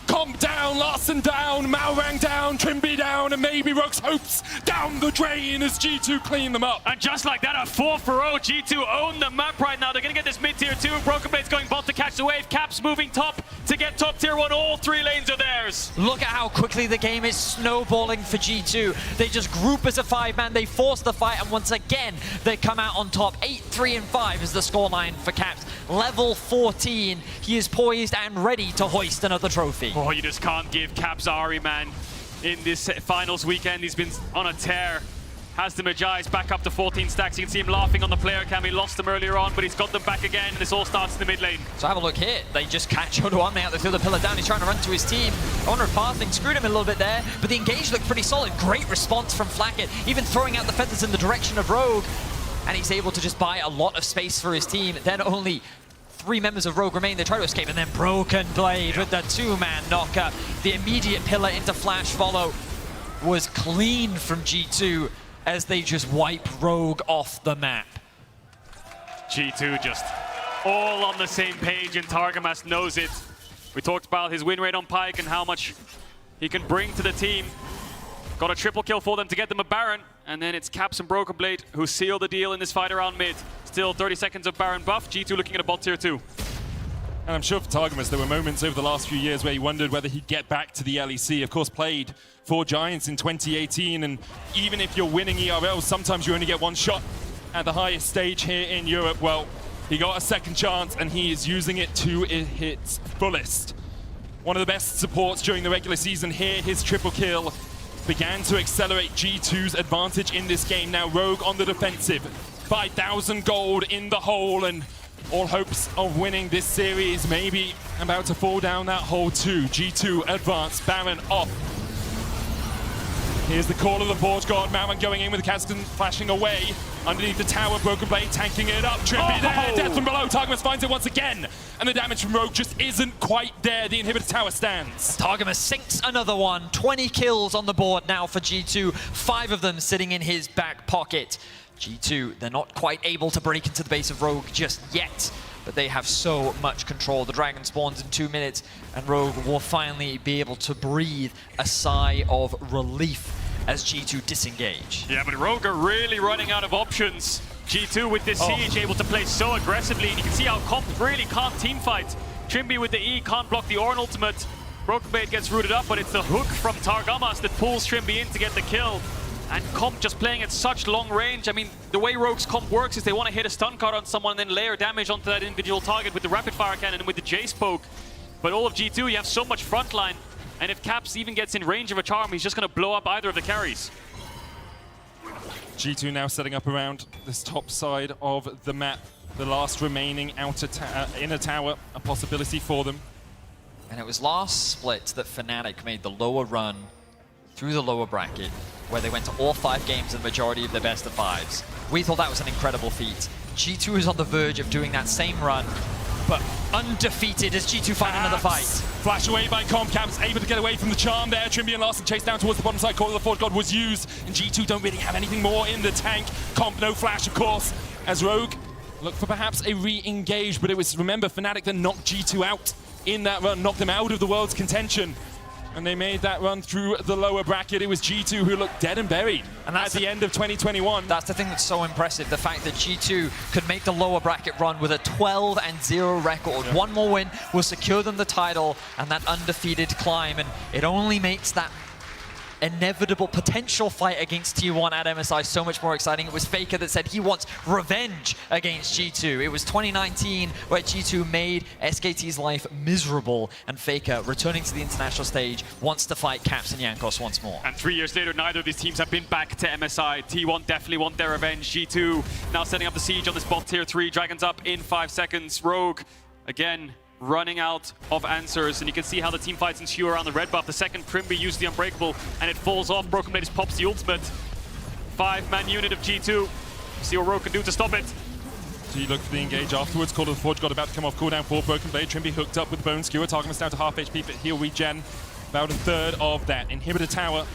Comp down, Larson down, Malrang down, Trimby down, and maybe Rogue's hopes down the drain as G2 clean them up. And just like that, a 4-for-0. G2 own the map right now. They're going to get this mid-tier 2. Broken Blade's going bot to catch the wave. Caps moving top to get top tier 1. All 3 lanes are theirs. Look at how quickly the game is snowballing for G2. They just group as a 5-man, they force the fight, and once again, they come out on top. 8-3-5 is the scoreline for Caps. Level 14, he is poised and ready to hoist another trophy. Oh, you just can't give Caps Ari, man. In this finals weekend, he's been on a tear. Has the Magi's back up to 14 stacks. You can see him laughing on the player cam. He lost them earlier on, but he's got them back again. And this all starts in the mid lane. So have a look here. They just catch Odoame out. They throw the pillar down. He's trying to run to his team. I wonder if Pathing screwed him a little bit there, but the engage looked pretty solid. Great response from Flacket, even throwing out the feathers in the direction of Rogue. And he's able to just buy a lot of space for his team. Then only 3 members of Rogue remain. They try to escape, and then Broken Blade with the 2-man knockup. The immediate pillar into flash follow was clean from G2 as they just wipe Rogue off the map. G2 just all on the same page, and Targamas knows it. We talked about his win rate on Pyke and how much he can bring to the team. Got a triple kill for them to get them a Baron, and then it's Caps and Broken Blade who seal the deal in this fight around mid. Still 30 seconds of Baron buff. G2 looking at a bot tier 2. And I'm sure for Targamas, there were moments over the last few years where he wondered whether he'd get back to the LEC. Of course, played for Giants in 2018, and even if you're winning ERL, sometimes you only get 1 shot at the highest stage here in Europe. Well, he got a second chance, and he is using it to its fullest. One of the best supports during the regular season here. His triple kill began to accelerate G2's advantage in this game. Now Rogue on the defensive. 5,000 gold in the hole, and all hopes of winning this series maybe about to fall down that hole too. G2 advance, Baron off. Here's the call of the Forge God. Marin going in with the Caston flashing away. Underneath the tower, Broken Blade tanking it up. Trippy there, death from below. Targamas finds it once again. And the damage from Rogue just isn't quite there. The inhibitor tower stands. Targamas sinks another one. 20 kills on the board now for G2. 5 of them sitting in his back pocket. G2, they're not quite able to break into the base of Rogue just yet, but they have so much control. The dragon spawns in 2 minutes, and Rogue will finally be able to breathe a sigh of relief as G2 disengage. Yeah, but Rogue are really running out of options. G2 with this siege able to play so aggressively, and you can see how Comp really can't teamfight. Trimby with the E can't block the Ornn ultimate. Broken Blade gets rooted up, but it's the hook from Targamas that pulls Trimby in to get the kill. And Comp just playing at such long range. I mean, the way Rogue's Comp works is they want to hit a stun card on someone and then layer damage onto that individual target with the rapid fire cannon and with the Jace poke. But all of G2, you have so much frontline, and if Caps even gets in range of a charm, he's just going to blow up either of the carries. G2 now setting up around this top side of the map. The last remaining inner tower, a possibility for them. And it was last split that Fnatic made the lower run through the lower bracket, where they went to all 5 games in the majority of their best of 5s. We thought that was an incredible feat. G2 is on the verge of doing that same run, but undefeated as G2 find another fight. Flash away by Comp. Caps able to get away from the charm there. Trimby and Larson chase down towards the bottom side. Call of the Forge God was used, and G2 don't really have anything more in the tank. Comp, no flash, of course, as Rogue look for perhaps a re-engage, but it was, remember, Fnatic that knocked G2 out in that run, knocked them out of the world's contention. And they made that run through the lower bracket. It was G2 who looked dead and buried at the end of 2021. That's the thing that's so impressive, the fact that G2 could make the lower bracket run with a 12-0 record. Yeah. One more win will secure them the title and that undefeated climb, and it only makes that inevitable potential fight against T1 at MSI so much more exciting. It was Faker that said he wants revenge against G2. It was 2019 where G2 made SKT's life miserable, and Faker, returning to the international stage, wants to fight Caps and Jankos once more. And 3 years later, neither of these teams have been back to MSI. T1 definitely want their revenge. G2 now setting up the siege on this bot tier 3. Dragons up in 5 seconds. Rogue, again, running out of answers, and you can see how the team fights ensue around the red buff. The second Trimby used the Unbreakable, and it falls off. Broken Blade just pops the ultimate. 5-man unit of G2. See what Rogue can do to stop it. So you look for the engage afterwards. Call of the Forge got about to come off cooldown for Broken Blade. Trimby hooked up with the Bone Skewer. Target's down to half HP, but he'll regen. About a third of that. Inhibitor tower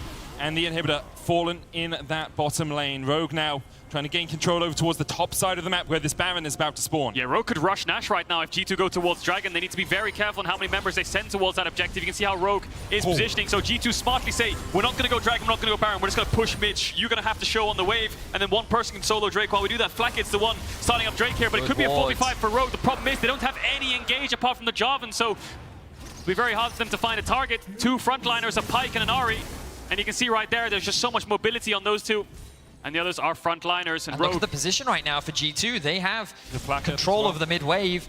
and the inhibitor fallen in that bottom lane. Rogue now trying to gain control over towards the top side of the map where this Baron is about to spawn. Yeah, Rogue could rush Nash right now if G2 go towards Dragon. They need to be very careful on how many members they send towards that objective. You can see how Rogue is positioning. So G2 smartly say, we're not going to go Dragon, we're not going to go Baron, we're just going to push Mitch. You're going to have to show on the wave, and then one person can solo Drake while we do that. Flacket's the one starting up Drake here, but it could be a 45 for Rogue. The problem is they don't have any engage apart from the Jarvan, so it'll be very hard for them to find a target. 2 frontliners, a Pyke and an Ahri, and you can see right there, there's just so much mobility on those two. And the others are frontliners. And look Rogue. at the position right now for G2. They have the control over the mid wave.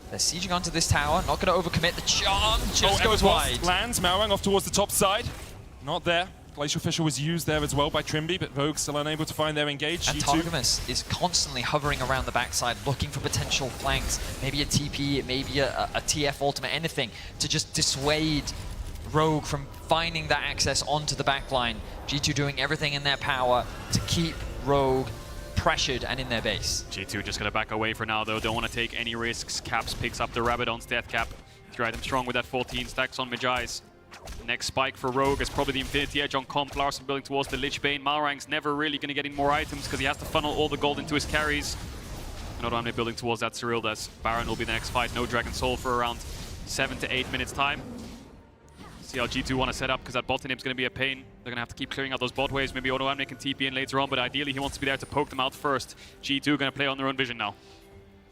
They're sieging onto this tower. Not going to overcommit. The charm just goes wide. Lands Malrang off towards the top side. Not there. Glacial Fissure was used there as well by Trimby, but Rogue still unable to find their engage. And Targamas is constantly hovering around the backside, looking for potential flanks. Maybe a TP, maybe a TF ultimate, anything to just dissuade Rogue from finding that access onto the backline. G2 doing everything in their power to keep Rogue pressured and in their base. G2 just going to back away for now, though. Don't want to take any risks. Caps picks up the Rabadon's death cap. Three item strong with that 14 stacks on Mejai's. Next spike for Rogue is probably the Infinity Edge on Comp. Larson building towards the Lich Bane. Malrang's never really going to get any more items because he has to funnel all the gold into his carries. Not only building towards that Cyril does. Baron will be the next fight. No Dragon Soul for around 7 to 8 minutes time. See how G2 want to set up because that bot inhib's going to be a pain. They're going to have to keep clearing out those bot waves. Maybe Odoamne can TP in later on, but ideally he wants to be there to poke them out first. G2 going to play on their own vision now.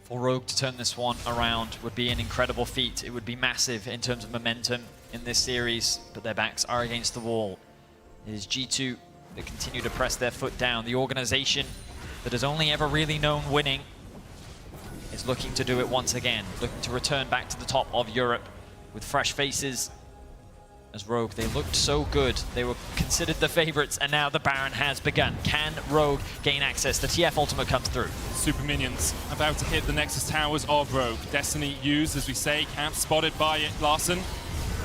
For Rogue to turn this one around would be an incredible feat. It would be massive in terms of momentum in this series, but their backs are against the wall. It is G2 that continue to press their foot down. The organization that has only ever really known winning is looking to do it once again, looking to return back to the top of Europe with fresh faces. As Rogue, they looked so good. They were considered the favorites, and now the Baron has begun. Can Rogue gain access? The TF ultimate comes through. Super minions about to hit the Nexus towers of Rogue. Destiny used, as we say. Camp spotted by Larson.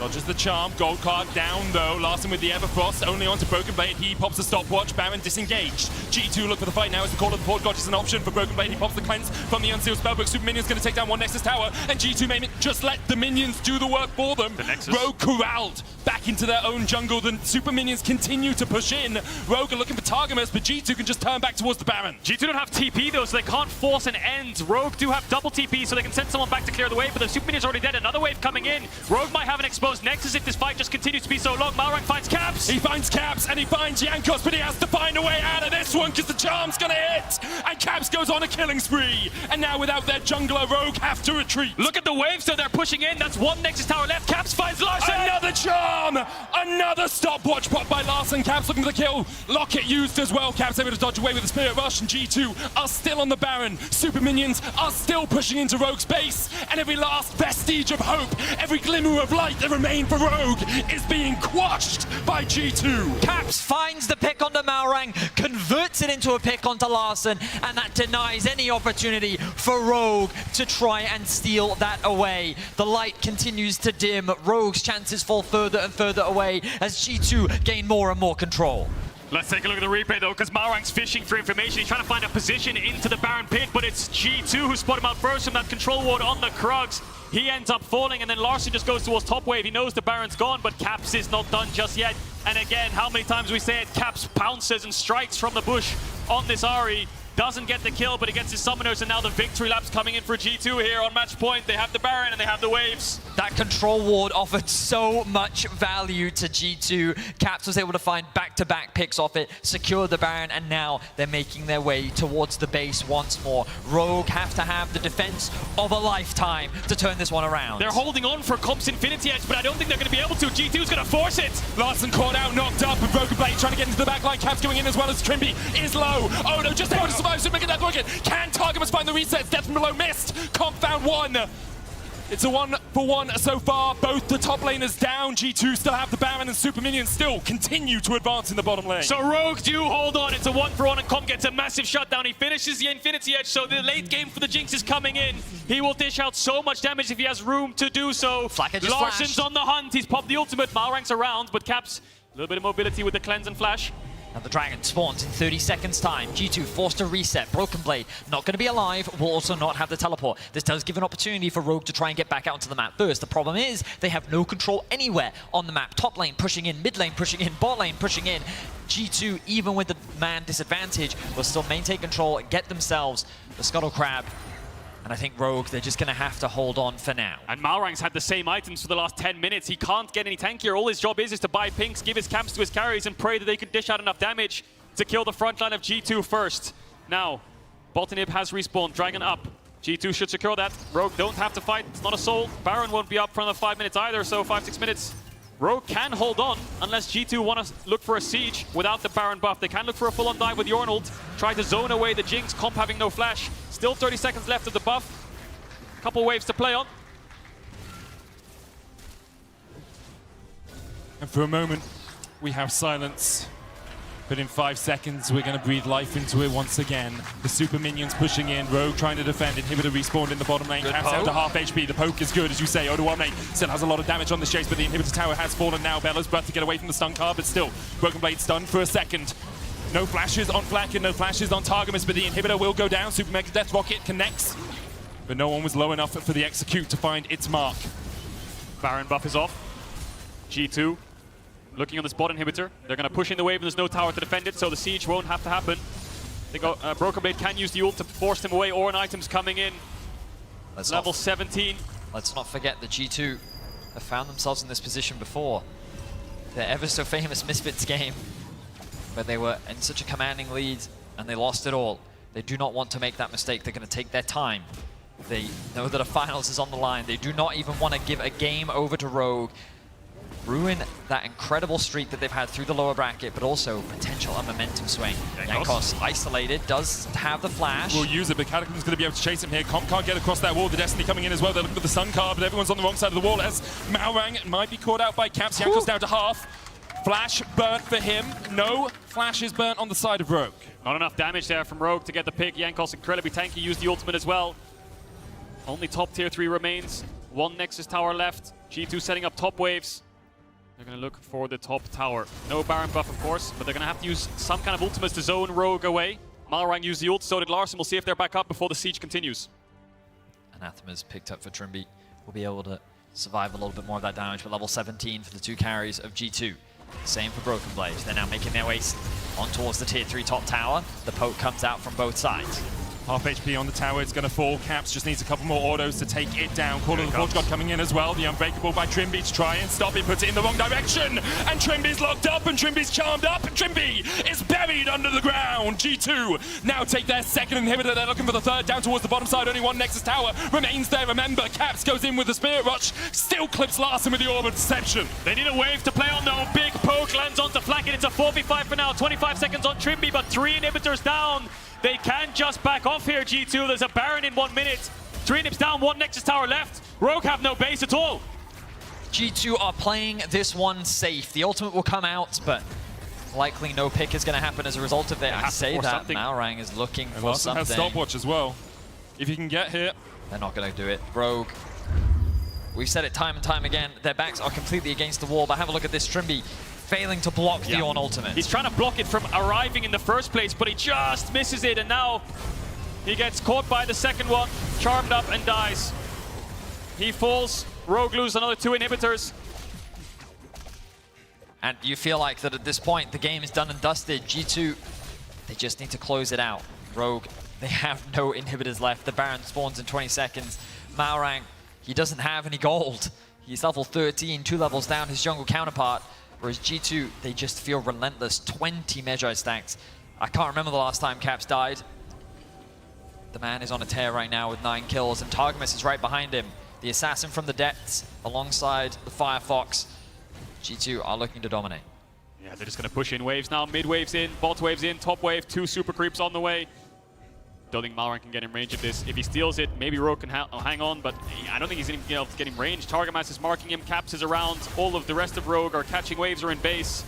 Dodges the charm. Gold card down, though. Larson with the Everfrost. Only onto Broken Blade. He pops the stopwatch. Baron disengaged. G2 look for the fight now as the Call of the Forge God is an option for Broken Blade. He pops the cleanse from the Unsealed Spellbook. Super Minion's going to take down one Nexus tower. And G2 may just let the minions do the work for them. Rogue corralled back into their own jungle. The Super Minions continue to push in. Rogue are looking for Targamas, but G2 can just turn back towards the Baron. G2 don't have TP though, so they can't force an end. Rogue do have double TP, so they can send someone back to clear the way, but the Super Minion's already dead. Another wave coming in. Rogue might have an exposed Nexus if this fight just continues to be so long. Malrang finds Caps. He finds Caps and he finds Jankos, but he has to find a way out of this one because the charm's gonna hit. And Caps goes on a killing spree. And now without their jungler, Rogue have to retreat. Look at the waves, so they're pushing in. That's one Nexus tower left. Caps finds Larson. Another charm! Another stopwatch pop by Larson. Caps looking for the kill. Locket used as well. Caps able to dodge away with the Spirit Rush, and G2 are still on the Baron. Super Minions are still pushing into Rogue's base, and every last vestige of hope, every glimmer of light that remained for Rogue is being quashed by G2. Caps finds the pick onto Malrang, converts it into a pick onto Larson, and that denies any opportunity for Rogue to try and steal that away. The light continues to dim. Rogue's chances fall further and further away as G2 gain more and more control. Let's take a look at the replay though, because Malrang's fishing for information. He's trying to find a position into the Baron pit, but it's G2 who spot him out first from that control ward on the Krugs. He ends up falling, and then Larson just goes towards top wave. He knows the Baron's gone, but Caps is not done just yet. And again, how many times we say it, Caps pounces and strikes from the bush on this Ahri. Doesn't get the kill, but he gets his summoners, and now the victory lap's coming in for G2 here on match point. They have the Baron and they have the waves. That control ward offered so much value to G2. Caps was able to find back-to-back picks off it, secure the Baron, and now they're making their way towards the base once more. Rogue have to have the defense of a lifetime to turn this one around. They're holding on for Comp's Infinity Edge, but I don't think they're going to be able to. G2's going to force it. Larson caught out, knocked up, and Broken Blade trying to get into the back line. Caps going in as well as Trimby is low. Oh no, just able to survive. Super that rocket. Can Targamas find the resets? Death from below missed. Comp found one. It's a 1-for-1 so far. Both the top laners down. G2 still have the Baron, and Super Minions still continue to advance in the bottom lane. So Rogue do hold on. It's a 1-for-1, and Comp gets a massive shutdown. He finishes the Infinity Edge, so the late game for the Jinx is coming in. He will dish out so much damage if he has room to do so. Larson's on the hunt. He's popped the ultimate. Malrang's around, but Caps, a little bit of mobility with the cleanse and flash. Now the Dragon spawns in 30 seconds time. G2 forced to reset. Broken Blade not going to be alive, will also not have the teleport. This does give an opportunity for Rogue to try and get back out onto the map first. The problem is they have no control anywhere on the map. Top lane pushing in, mid lane pushing in, bot lane pushing in. G2, even with the man disadvantage, will still maintain control and get themselves the Scuttle Crab. And I think Rogue, they're just going to have to hold on for now. And Malrang's had the same items for the last 10 minutes. He can't get any tankier. All his job is to buy pinks, give his camps to his carries, and pray that they can dish out enough damage to kill the front line of G2 first. Now, Botanib has respawned. Dragon up. G2 should secure that. Rogue don't have to fight. It's not a soul. Baron won't be up for another 5 minutes either, so 5-6 minutes. Rogue can hold on unless G2 want to look for a siege without the Baron buff. They can look for a full-on dive with Yorn ult. Try to zone away the Jinx, Comp having no flash. Still 30 seconds left of the buff. Couple waves to play on. And for a moment, we have silence. But in 5 seconds, we're going to breathe life into it once again. The super minions pushing in. Rogue trying to defend. Inhibitor respawned in the bottom lane. Caps down to half HP. The poke is good, as you say. Oda lane still has a lot of damage on this chase, but the inhibitor tower has fallen now. Bella's about to get away from the stun card, but still, Broken Blade stunned for a second. No flashes on Flack and no flashes on Targamas, but the inhibitor will go down. Super Mega Death Rocket connects, but no one was low enough for the execute to find its mark. Baron buff is off. G2 looking on this bot inhibitor. They're going to push in the wave and there's no tower to defend it, so the siege won't have to happen. They go, Broken Blade can use the ult to force them away. Ornn items coming in. Level 17. Let's not forget that G2 have found themselves in this position before. Their ever so famous Misfits game, where they were in such a commanding lead and they lost it all. They do not want to make that mistake. They're going to take their time. They know that a finals is on the line. They do not even want to give a game over to Rogue. Ruin that incredible streak that they've had through the lower bracket, but also potential a momentum swing. Jankos isolated, does have the flash. Will use it, but Cataclysm's going to be able to chase him here. Comp can't get across that wall. The Destiny coming in as well. They're looking for the Sun card, but everyone's on the wrong side of the wall as Malrang might be caught out by Caps. Jankos down to half. Flash burnt for him. No flash is burnt on the side of Rogue. Not enough damage there from Rogue to get the pick. Jankos incredibly tanky, used the ultimate as well. Only top tier 3 remains. One Nexus tower left. G2 setting up top waves. They're going to look for the top tower. No Baron buff, of course, but they're going to have to use some kind of ultimates to zone Rogue away. Malrang used the ult, so did Larson. We'll see if they're back up before the siege continues. Anathema's picked up for Trimby. Will be able to survive a little bit more of that damage, but level 17 for the 2 carries of G2. Same for Broken Blade. They're now making their way on towards the tier 3 top tower. The poke comes out from both sides. Half HP on the tower, it's going to fall. Caps just needs a couple more autos to take it down. Call of the Forge God coming in as well. The Unbreakable by Trimby to try and stop it, puts it in the wrong direction. And Trimby's locked up, and Trimby's charmed up, and Trimby is buried under the ground. G2 now take their second inhibitor. They're looking for the third down towards the bottom side. Only one Nexus tower remains there. Remember, Caps goes in with the Spirit Rush, still clips Larson with the Orb of Deception. They need a wave to play on though. Big poke lands onto Flack, and it's a 4v5 for now. 25 seconds on Trimby, but 3 inhibitors down. They can just back off here, G2. There's a Baron in 1 minute. 3 nips down, 1 Nexus tower left. Rogue have no base at all. G2 are playing this one safe. The ultimate will come out, but likely no pick is going to happen as a result of it. I say that Malrang is looking for Larson something. has stopwatch as well. If he can get here. They're not going to do it. Rogue, we've said it time and time again, their backs are completely against the wall, but have a look at this. Trimby failing to block the Ornn ultimate. He's trying to block it from arriving in the first place, but he just misses it, and now he gets caught by the second one, charmed up and dies. He falls. Rogue loses another 2 inhibitors. And you feel like that at this point, the game is done and dusted. G2, they just need to close it out. Rogue, they have no inhibitors left. The Baron spawns in 20 seconds. Malrang, he doesn't have any gold. He's level 13, 2 levels down his jungle counterpart. Whereas G2, they just feel relentless. 20 Magi stacks. I can't remember the last time Caps died. The man is on a tear right now with 9 kills, and Targamas is right behind him. The assassin from the depths alongside the Firefox. G2 are looking to dominate. Yeah, they're just going to push in waves now. Mid waves in, bot waves in, top wave, 2 super creeps on the way. Don't think Malrang can get in range of this. If he steals it, maybe Rogue can hang on, but I don't think he's going to be able to get in range. Targamas is marking him, Caps is around. All of the rest of Rogue are catching waves or in base.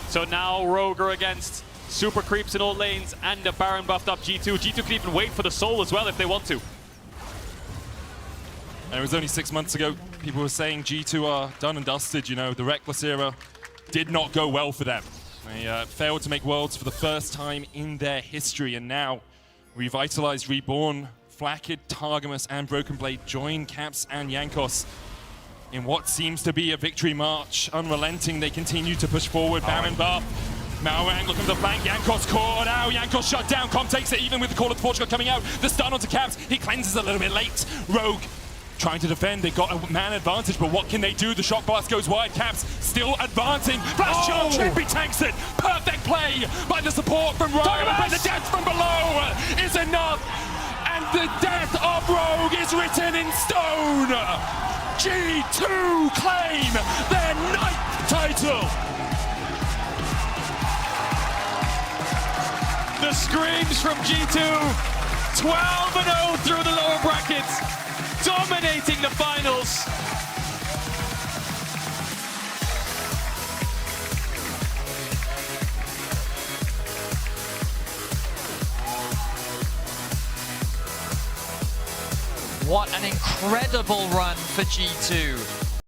So now Rogue are against super creeps in all lanes and a Baron buffed up G2. G2 can even wait for the soul as well if they want to. And it was only 6 months ago, people were saying G2 are done and dusted, you know, the Reckless era did not go well for them. They failed to make Worlds for the first time in their history, and now Revitalized, Reborn, Flakked, Targamas, and Broken Blade join Caps and Jankos in what seems to be a victory march. Unrelenting, they continue to push forward. Baron buff. Malrang looking for the flank. Jankos caught out. Jankos shut down. Com takes it, even with the Call of the Portugal coming out. The stun onto Caps. He cleanses a little bit late. Rogue trying to defend. They got a man advantage, but what can they do? The shock blast goes wide. Caps still advancing. Flash charge. Trippy tanks it. Perfect play by the support from Rogue. But the death from below is enough. And the death of Rogue is written in stone. G2 claim their 9th title. The screams from G2, 12-0 through the lower brackets, dominating the finals. What an incredible run for G2.